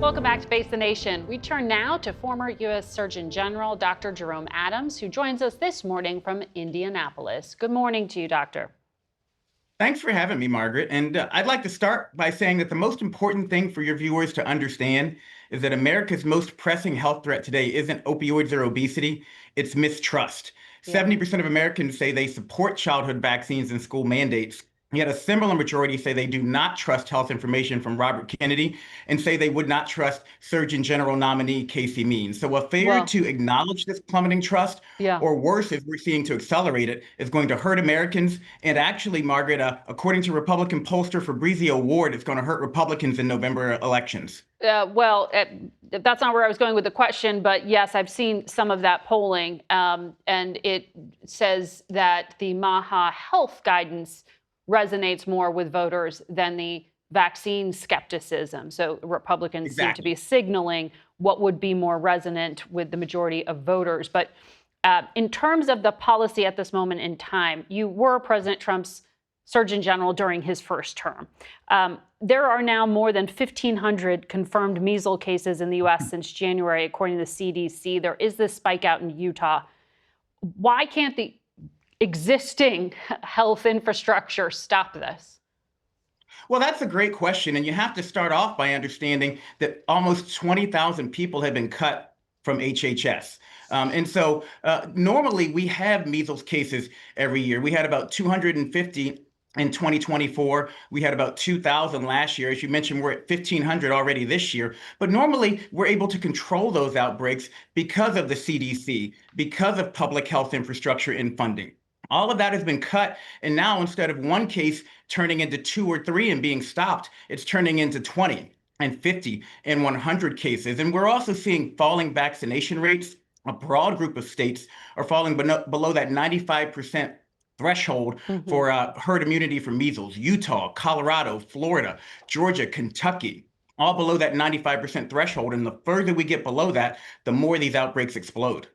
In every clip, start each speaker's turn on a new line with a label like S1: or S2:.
S1: Welcome back to Face the Nation. We turn now to former U.S. Surgeon General Dr. Jerome Adams, who joins us this morning from Indianapolis. Good morning to you, Doctor.
S2: Thanks for having me, Margaret. And I'd like to start by saying that the most important thing for your viewers to understand is that America's most pressing health threat today isn't opioids or obesity, it's mistrust. 70% of Americans say they support childhood vaccines and school mandates. Yet a similar majority say they do not trust health information from Robert Kennedy and say they would not trust Surgeon General nominee Casey Means. So a failure to acknowledge this plummeting trust, or worse, as we're seeing to accelerate it, is going to hurt Americans. And actually, Margaret, according to Republican pollster Fabrizio Ward, it's going to hurt Republicans in November elections.
S1: That's not where I was going with the question, but yes, I've seen some of that polling, and it says that the MAHA health guidance resonates more with voters than the vaccine skepticism. So Republicans seem to be signaling what would be more resonant with the majority of voters. But in terms of the policy at this moment in time, you were President Trump's Surgeon General during his first term. There are now more than 1,500 confirmed measles cases in the U.S. since January, according to the CDC. There is this spike out in Utah. Why can't the existing health infrastructure stop this?
S2: Well, that's a great question. And you have to start off by understanding that almost 20,000 people have been cut from HHS. And so normally we have measles cases every year. We had about 250 in 2024. We had about 2,000 last year. As you mentioned, we're at 1,500 already this year. But normally we're able to control those outbreaks because of the CDC, because of public health infrastructure and funding. All of that has been cut. And now instead of one case turning into 2 or 3 and being stopped, it's turning into 20 and 50 and 100 cases. And we're also seeing falling vaccination rates. A broad group of states are falling below that 95% threshold for herd immunity for measles. Utah, Colorado, Florida, Georgia, Kentucky, all below that 95% threshold. And the further we get below that, the more these outbreaks explode.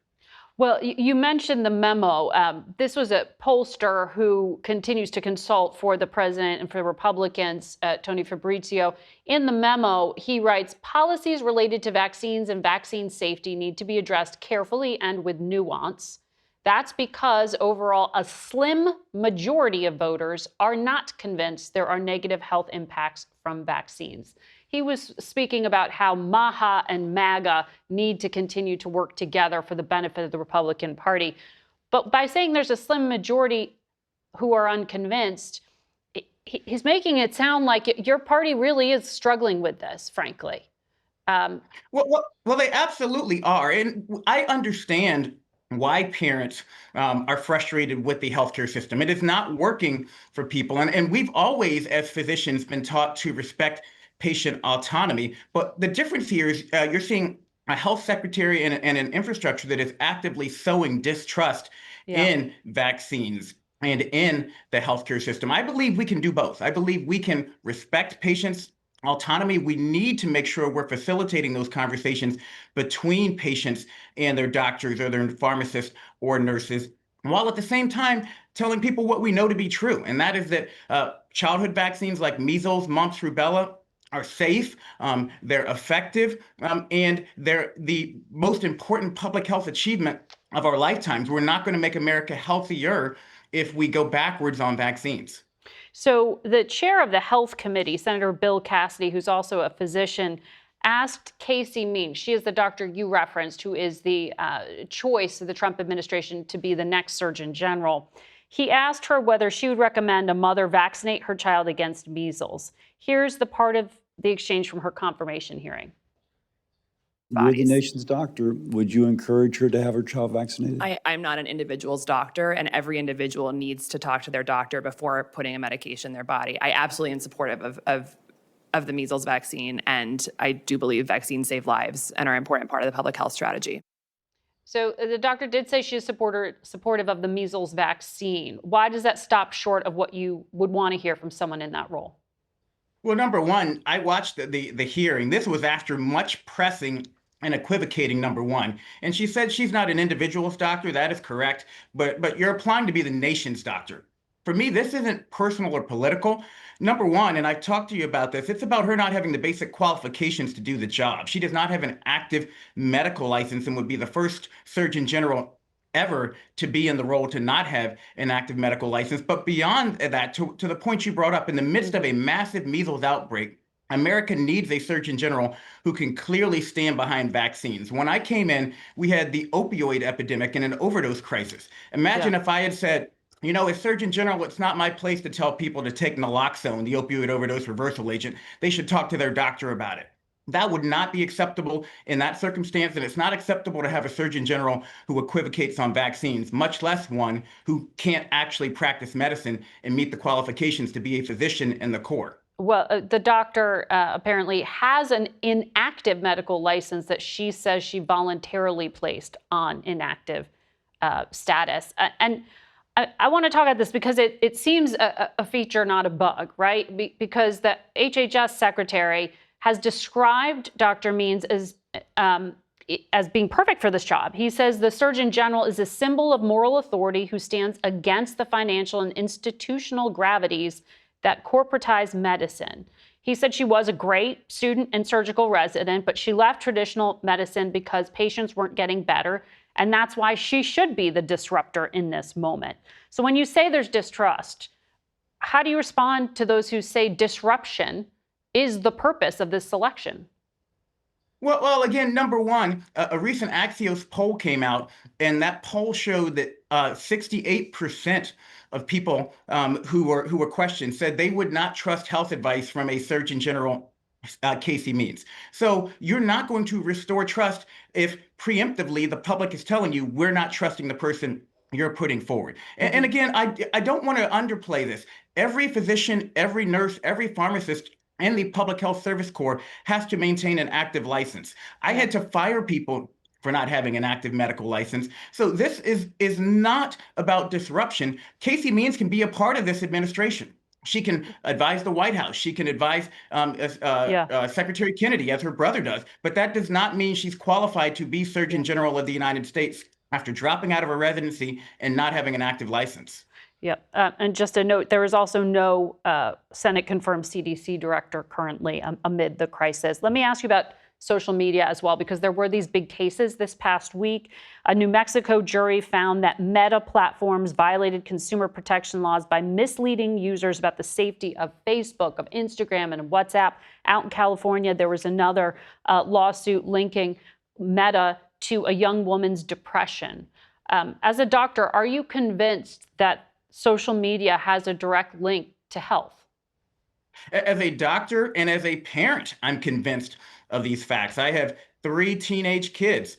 S1: Well, you mentioned the memo. This was a pollster who continues to consult for the president and for Republicans, Tony Fabrizio. In the memo, he writes, policies related to vaccines and vaccine safety need to be addressed carefully and with nuance. That's because overall, a slim majority of voters are not convinced there are negative health impacts from vaccines. He was speaking about how MAHA and MAGA need to continue to work together for the benefit of the Republican Party. But by saying there's a slim majority who are unconvinced, he's making it sound like your party really is struggling with this, frankly.
S2: Well, they absolutely are. And I understand why parents are frustrated with the healthcare system. It is not working for people. And we've always, as physicians, been taught to respect patient autonomy. But the difference here is you're seeing a health secretary and an infrastructure that is actively sowing distrust in vaccines and in the healthcare system. I believe we can do both. I believe we can respect patients' autonomy. We need to make sure we're facilitating those conversations between patients and their doctors or their pharmacists or nurses, while at the same time telling people what we know to be true. And that is that childhood vaccines like measles, mumps, rubella are safe, they're effective, and they're the most important public health achievement of our lifetimes. We're not going to make America healthier if we go backwards on vaccines.
S1: So the chair of the Health Committee, Senator Bill Cassidy, who's also a physician, asked Casey Means, she is the doctor you referenced, who is the choice of the Trump administration to be the next Surgeon General. He asked her whether she would recommend a mother vaccinate her child against measles. Here's the part of the exchange from her confirmation hearing.
S3: You're the nation's doctor. Would you encourage her to have her child vaccinated?
S4: I'm not an individual's doctor, and every individual needs to talk to their doctor before putting a medication in their body. I absolutely am supportive of the measles vaccine, and I do believe vaccines save lives and are an important part of the public health strategy.
S1: So the doctor did say she's supportive of the measles vaccine. Why does that stop short of what you would want to hear from someone in that role?
S2: Well, number one, I watched the hearing. This was after much pressing and equivocating, number one. And she said she's not an individual's doctor. That is correct. But you're applying to be the nation's doctor. For me, this isn't personal or political. Number one, and I've talked to you about this, it's about her not having the basic qualifications to do the job. She does not have an active medical license and would be the first Surgeon General ever to be in the role to not have an active medical license. But beyond that, to the point you brought up, in the midst of a massive measles outbreak, America needs a Surgeon General who can clearly stand behind vaccines. When I came in, we had the opioid epidemic and an overdose crisis. Imagine if I had said, you know, as Surgeon General, it's not my place to tell people to take naloxone, the opioid overdose reversal agent. They should talk to their doctor about it. That would not be acceptable in that circumstance, and it's not acceptable to have a Surgeon General who equivocates on vaccines, much less one who can't actually practice medicine and meet the qualifications to be a physician in the Corps.
S1: Well, the doctor apparently has an inactive medical license that she says she voluntarily placed on inactive status. And I want to talk about this because it seems a feature, not a bug, right? Because the HHS secretary has described Dr. Means as being perfect for this job. He says the Surgeon General is a symbol of moral authority who stands against the financial and institutional gravities that corporatize medicine. He said she was a great student and surgical resident, but she left traditional medicine because patients weren't getting better. And that's why she should be the disruptor in this moment. So when you say there's distrust, how do you respond to those who say disruption is the purpose of this selection?
S2: Well, again, number one, a recent Axios poll came out, and that poll showed that 68% of people who were questioned said they would not trust health advice from a Surgeon General, Casey Means. So you're not going to restore trust if preemptively the public is telling you we're not trusting the person you're putting forward. And again, I don't want to underplay this. Every physician, every nurse, every pharmacist, and the Public Health Service Corps has to maintain an active license. I had to fire people for not having an active medical license. So this is not about disruption. Casey Means can be a part of this administration. She can advise the White House. She can advise Secretary Kennedy, as her brother does. But that does not mean she's qualified to be Surgeon General of the United States after dropping out of her residency and not having an active license.
S1: Yep. And just a note, there is also no Senate-confirmed CDC director currently amid the crisis. Let me ask you about social media as well, because there were these big cases this past week. A New Mexico jury found that Meta platforms violated consumer protection laws by misleading users about the safety of Facebook, of Instagram, and WhatsApp. Out in California, there was another lawsuit linking Meta to a young woman's depression. As a doctor, are you convinced that social media has a direct link to health?
S2: As a doctor and as a parent, I'm convinced of these facts. I have 3 teenage kids.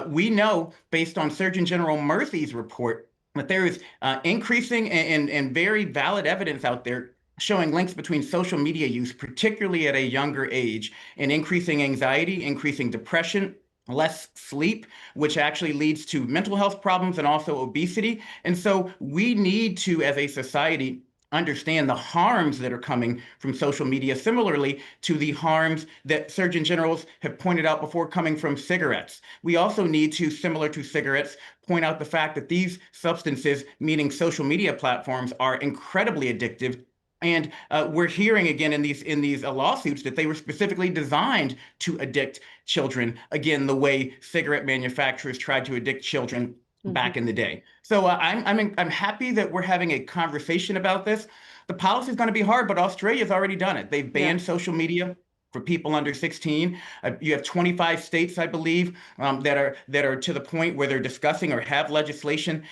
S2: We know, based on Surgeon General Murphy's report, that there is increasing and very valid evidence out there showing links between social media use, particularly at a younger age, and increasing anxiety, increasing depression, less sleep, which actually leads to mental health problems and also obesity. And so we need to, as a society, understand the harms that are coming from social media, similarly to the harms that Surgeon Generals have pointed out before coming from cigarettes. We also need to, similar to cigarettes, point out the fact that these substances, meaning social media platforms, are incredibly addictive. And we're hearing again in these lawsuits that they were specifically designed to addict children, again, the way cigarette manufacturers tried to addict children back in the day. So I'm happy that we're having a conversation about this. The policy is going to be hard, but Australia's already done it. They've banned social media for people under 16. You have 25 states, I believe, that are to the point where they're discussing or have legislation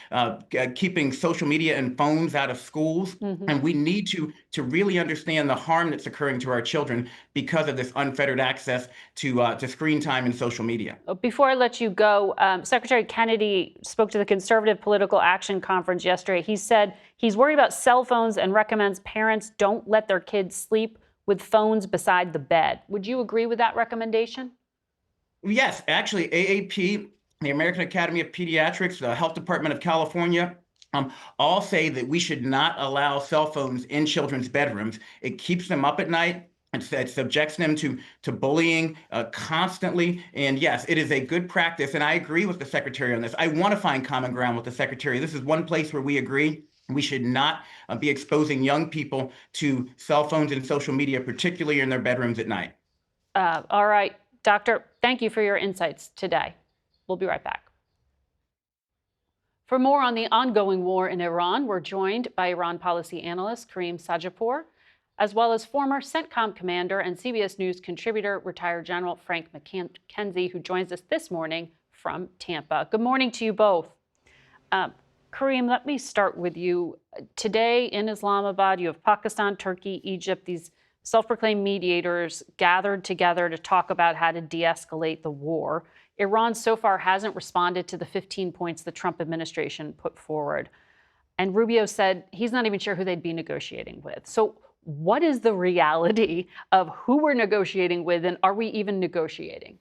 S2: keeping social media and phones out of schools. And we need to really understand the harm that's occurring to our children because of this unfettered access to screen time and social media.
S1: Before I let you go, Secretary Kennedy spoke to the Conservative Political Action Conference yesterday. He said he's worried about cell phones and recommends parents don't let their kids sleep with phones beside the bed. Would you agree with that recommendation?
S2: Yes, actually, AAP, the American Academy of Pediatrics, the Health Department of California, all say that we should not allow cell phones in children's bedrooms. It keeps them up at night. It subjects them to bullying constantly. And yes, it is a good practice. And I agree with the Secretary on this. I want to find common ground with the Secretary. This is one place where we agree. We should not be exposing young people to cell phones and social media, particularly in their bedrooms at night.
S1: All right, Doctor, thank you for your insights today. We'll be right back. For more on the ongoing war in Iran, we're joined by Iran policy analyst Karim Sadjadpour, as well as former CENTCOM commander and CBS News contributor, retired General Frank McKenzie, who joins us this morning from Tampa. Good morning to you both. Karim, let me start with you. Today in Islamabad, you have Pakistan, Turkey, Egypt, these self-proclaimed mediators gathered together to talk about how to de-escalate the war. Iran so far hasn't responded to the 15 points the Trump administration put forward. And Rubio said he's not even sure who they'd be negotiating with. So what is the reality of who we're negotiating with, and are we even negotiating?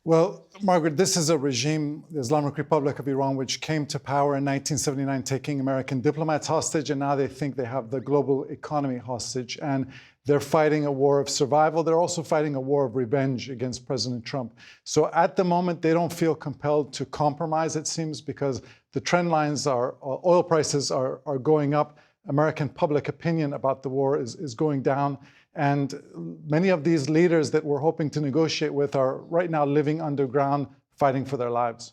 S5: Well, Margaret, this is a regime, the Islamic Republic of Iran, which came to power in 1979, taking American diplomats hostage, and now they think they have the global economy hostage. And they're fighting a war of survival. They're also fighting a war of revenge against President Trump. So at the moment, they don't feel compelled to compromise, it seems, because the trend lines are, oil prices are going up. American public opinion about the war is going down. And many of these leaders that we're hoping to negotiate with are right now living underground, fighting for their lives.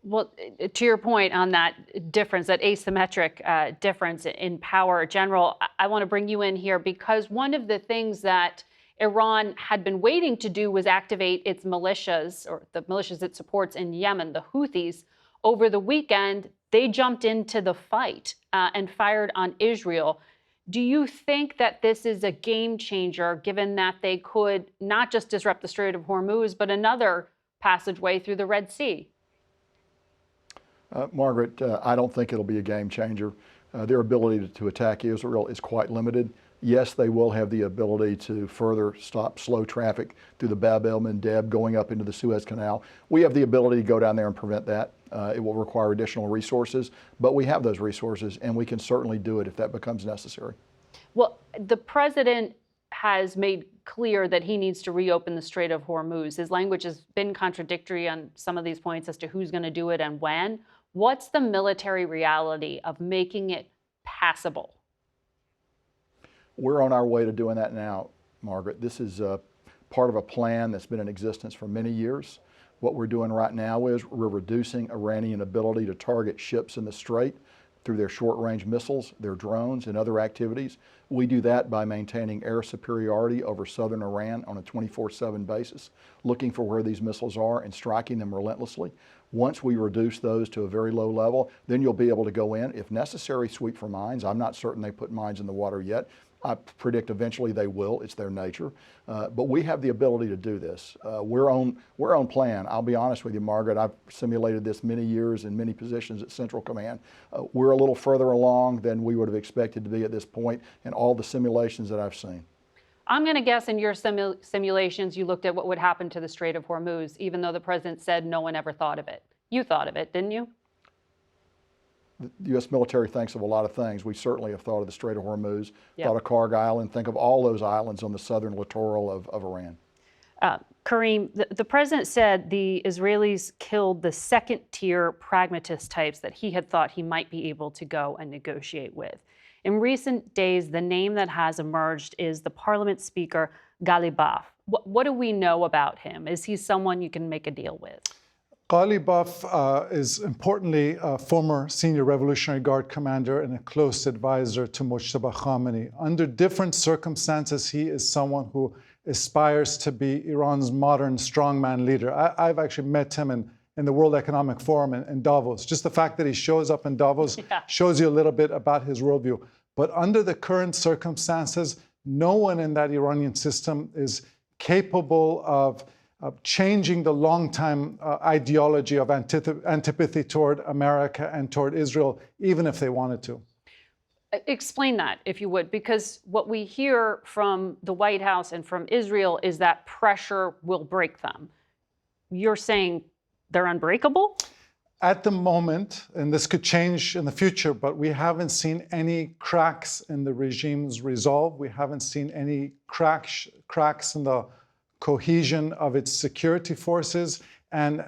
S1: Well, to your point on that difference, that asymmetric difference in power, General, I want to bring you in here because one of the things that Iran had been waiting to do was activate its militias, or the militias it supports in Yemen, the Houthis. Over the weekend, they jumped into the fight and fired on Israel. Do you think that this is a game changer, given that they could not just disrupt the Strait of Hormuz, but another passageway through the Red Sea?
S6: Margaret, I don't think it'll be a game changer. Their ability to attack Israel is quite limited. Yes, they will have the ability to further stop slow traffic through the Bab el-Mandeb going up into the Suez Canal. We have the ability to go down there and prevent that. It will require additional resources, but we have those resources and we can certainly do it if that becomes necessary.
S1: Well, the president has made clear that he needs to reopen the Strait of Hormuz. His language has been contradictory on some of these points as to who's going to do it and when. What's the military reality of making it passable?
S6: We're on our way to doing that now, Margaret. This is part of a plan that's been in existence for many years. What we're doing right now is we're reducing Iranian ability to target ships in the Strait through their short-range missiles, their drones, and other activities. We do that by maintaining air superiority over southern Iran on a 24/7 basis, looking for where these missiles are and striking them relentlessly. Once we reduce those to a very low level, then you'll be able to go in, if necessary, sweep for mines. I'm not certain they put mines in the water yet. I predict eventually they will. It's their nature. But we have the ability to do this. We're on plan. I'll be honest with you, Margaret. I've simulated this many years in many positions at Central Command. We're a little further along than we would have expected to be at this point in all the simulations that I've seen.
S1: I'm going to guess in your simulations, you looked at what would happen to the Strait of Hormuz, even though the president said no one ever thought of it. You thought of it, didn't you?
S6: The U.S. military thinks of a lot of things. We certainly have thought of the Strait of Hormuz, thought of Karg Island, think of all those islands on the southern littoral of Iran.
S1: Karim, the president said the Israelis killed the second-tier pragmatist types that he had thought he might be able to go and negotiate with. In recent days, the name that has emerged is the parliament speaker, Ghalibaf. What do we know about him? Is he someone you can make a deal with?
S5: Ghalibaf is importantly a former senior Revolutionary Guard commander and a close advisor to Mojtaba Khamenei. Under different circumstances, he is someone who aspires to be Iran's modern strongman leader. I've actually met him in the World Economic Forum in Davos. Just the fact that he shows up in Davos shows you a little bit about his worldview. But under the current circumstances, no one in that Iranian system is capable of changing the long-time ideology of antipathy toward America and toward Israel, even if they wanted to.
S1: Explain that, if you would, because what we hear from the White House and from Israel is that pressure will break them. You're saying they're unbreakable?
S5: At the moment, and this could change in the future, but we haven't seen any cracks in the regime's resolve. We haven't seen any cracks in the cohesion of its security forces. And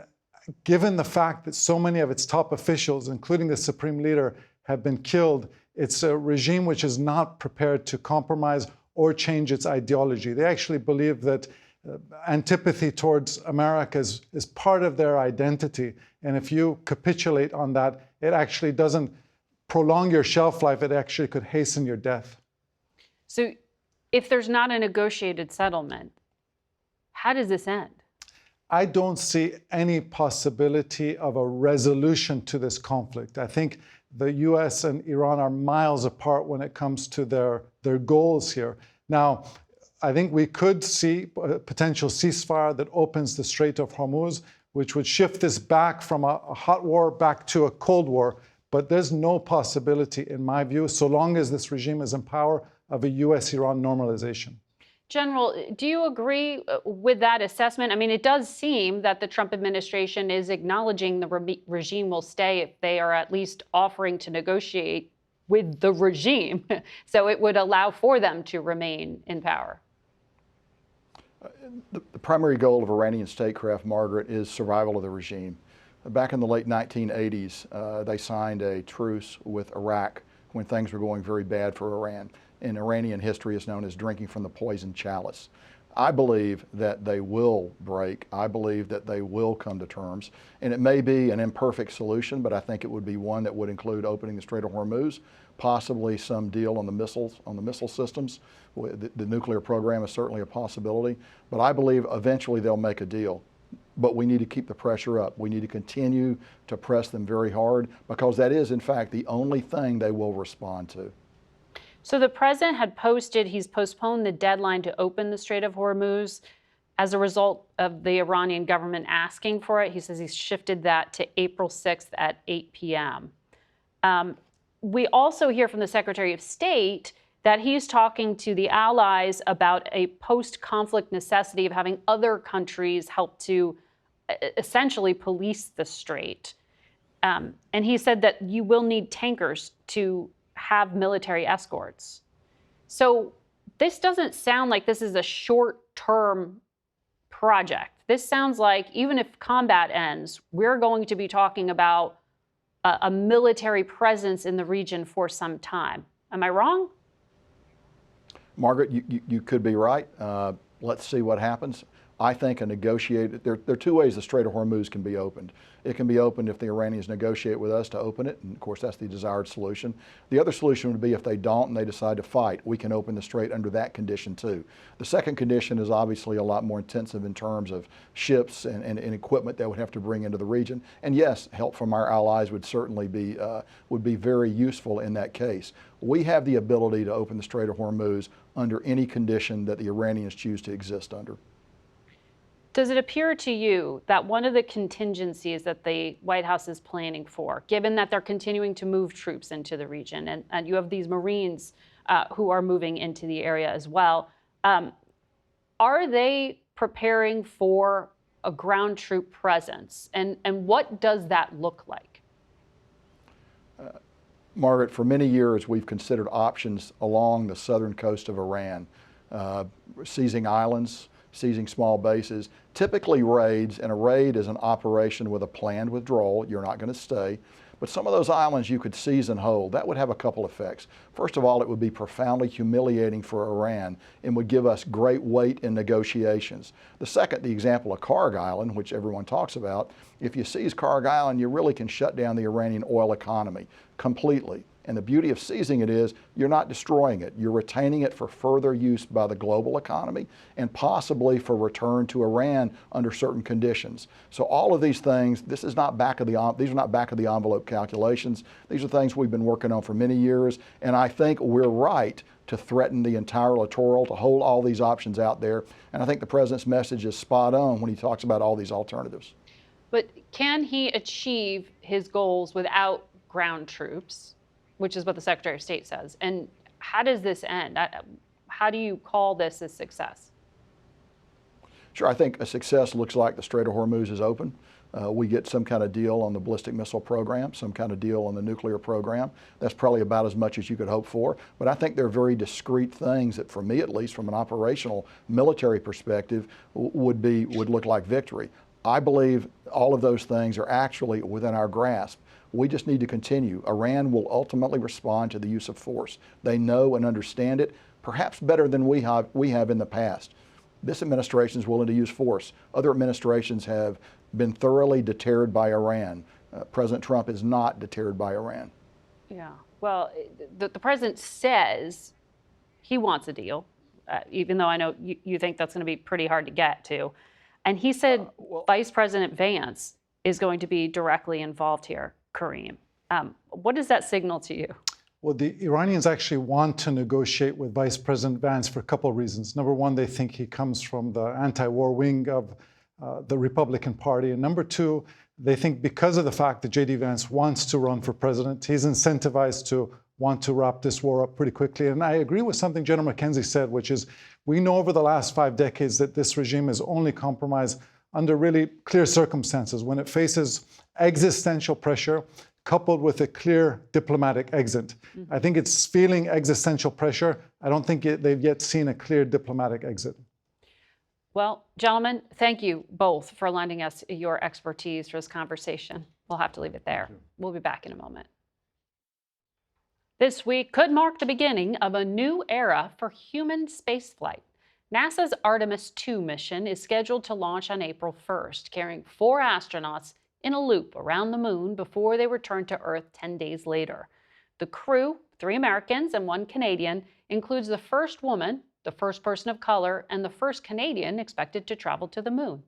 S5: given the fact that so many of its top officials, including the supreme leader, have been killed. It's a regime which is not prepared to compromise or change its ideology. They actually believe that antipathy towards America is part of their identity. And if you capitulate on that, it actually doesn't prolong your shelf life, it actually could hasten your death.
S1: So if there's not a negotiated settlement, how does this end?
S5: I don't see any possibility of a resolution to this conflict. I think the US and Iran are miles apart when it comes to their goals here. Now, I think we could see a potential ceasefire that opens the Strait of Hormuz, which would shift this back from a hot war back to a cold war. But there's no possibility, in my view, so long as this regime is in power, of a US-Iran normalization.
S1: General, do you agree with that assessment? I mean, it does seem that the Trump administration is acknowledging the regime will stay if they are at least offering to negotiate with the regime. So it would allow for them to remain in power.
S6: The primary goal of Iranian statecraft, Margaret, is survival of the regime. Back in the late 1980s, they signed a truce with Iraq when things were going very bad for Iran. In Iranian history, is known as drinking from the poisoned chalice. I believe that they will break. I believe that they will come to terms. And it may be an imperfect solution, but I think it would be one that would include opening the Strait of Hormuz, possibly some deal on the missiles, on the missile systems. The nuclear program is certainly a possibility, but I believe eventually they'll make a deal. But we need to keep the pressure up. We need to continue to press them very hard, because that is, in fact, the only thing they will respond to.
S1: So the president had posted, he's postponed the deadline to open the Strait of Hormuz as a result of the Iranian government asking for it. He says he's shifted that to April 6th at 8 p.m. We also hear from the Secretary of State that he's talking to the allies about a post-conflict necessity of having other countries help to essentially police the strait. And he said that you will need tankers to have military escorts. So this doesn't sound like this is a short-term project. This sounds like even if combat ends, we're going to be talking about a military presence in the region for some time. Am I wrong?
S6: Margaret, you could be right. Let's see what happens. I think there are two ways the Strait of Hormuz can be opened. It can be opened if the Iranians negotiate with us to open it, and of course that's the desired solution. The other solution would be if they don't and they decide to fight, we can open the strait under that condition too. The second condition is obviously a lot more intensive in terms of ships and equipment that would have to bring into the region. And yes, help from our allies would certainly be very useful in that case. We have the ability to open the Strait of Hormuz under any condition that the Iranians choose to exist under.
S1: Does it appear to you that one of the contingencies that the White House is planning for, given that they're continuing to move troops into the region, and you have these Marines who are moving into the area as well, are they preparing for a ground troop presence? And what does that look like?
S6: Margaret, for many years we've considered options along the southern coast of Iran, seizing islands, seizing small bases, typically raids, and a raid is an operation with a planned withdrawal. You're not going to stay. But some of those islands you could seize and hold. That would have a couple effects. First of all, it would be profoundly humiliating for Iran and would give us great weight in negotiations. The second, the example of Karg Island, which everyone talks about, if you seize Karg Island, you really can shut down the Iranian oil economy completely. And the beauty of seizing it is you're not destroying it. You're retaining it for further use by the global economy and possibly for return to Iran under certain conditions. So all of these things, these are not back of the envelope calculations. These are things we've been working on for many years. And I think we're right to threaten the entire littoral, to hold all these options out there. And I think the president's message is spot on when he talks about all these alternatives.
S1: But can he achieve his goals without ground troops, which is what the Secretary of State says? And how does this end? How do you call this a success?
S6: Sure, I think a success looks like the Strait of Hormuz is open. We get some kind of deal on the ballistic missile program, some kind of deal on the nuclear program. That's probably about as much as you could hope for. But I think they're very discrete things that, for me at least, from an operational military perspective, would look like victory. I believe all of those things are actually within our grasp. We just need to continue. Iran will ultimately respond to the use of force. They know and understand it, perhaps better than we have in the past. This administration is willing to use force. Other administrations have been thoroughly deterred by Iran. President Trump is not deterred by Iran.
S1: Yeah. Well, the president says he wants a deal, even though I know you think that's going to be pretty hard to get to. And he said Vice President Vance is going to be directly involved here, Karim. What does that signal to you?
S5: Well, the Iranians actually want to negotiate with Vice President Vance for a couple of reasons. Number one, they think he comes from the anti-war wing of the Republican Party. And number two, they think because of the fact that J.D. Vance wants to run for president, he's incentivized to want to wrap this war up pretty quickly. And I agree with something General McKenzie said, which is we know over the last 5 decades that this regime is only compromised under really clear circumstances, when it faces existential pressure coupled with a clear diplomatic exit. Mm-hmm. I think it's feeling existential pressure. I don't think they've yet seen a clear diplomatic exit.
S1: Well, gentlemen, thank you both for lending us your expertise for this conversation. We'll have to leave it there. We'll be back in a moment. This week could mark the beginning of a new era for human spaceflight. NASA's Artemis 2 mission is scheduled to launch on April 1st, carrying 4 astronauts in a loop around the moon before they return to Earth 10 days later. The crew, 3 Americans and 1 Canadian, includes the first woman, the first person of color, and the first Canadian expected to travel to the moon.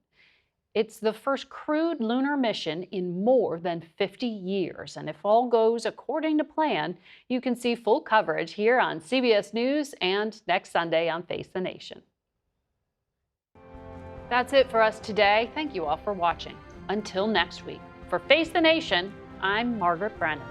S1: It's the first crewed lunar mission in more than 50 years. And if all goes according to plan, you can see full coverage here on CBS News and next Sunday on Face the Nation. That's it for us today. Thank you all for watching. Until next week, for Face the Nation, I'm Margaret Brennan.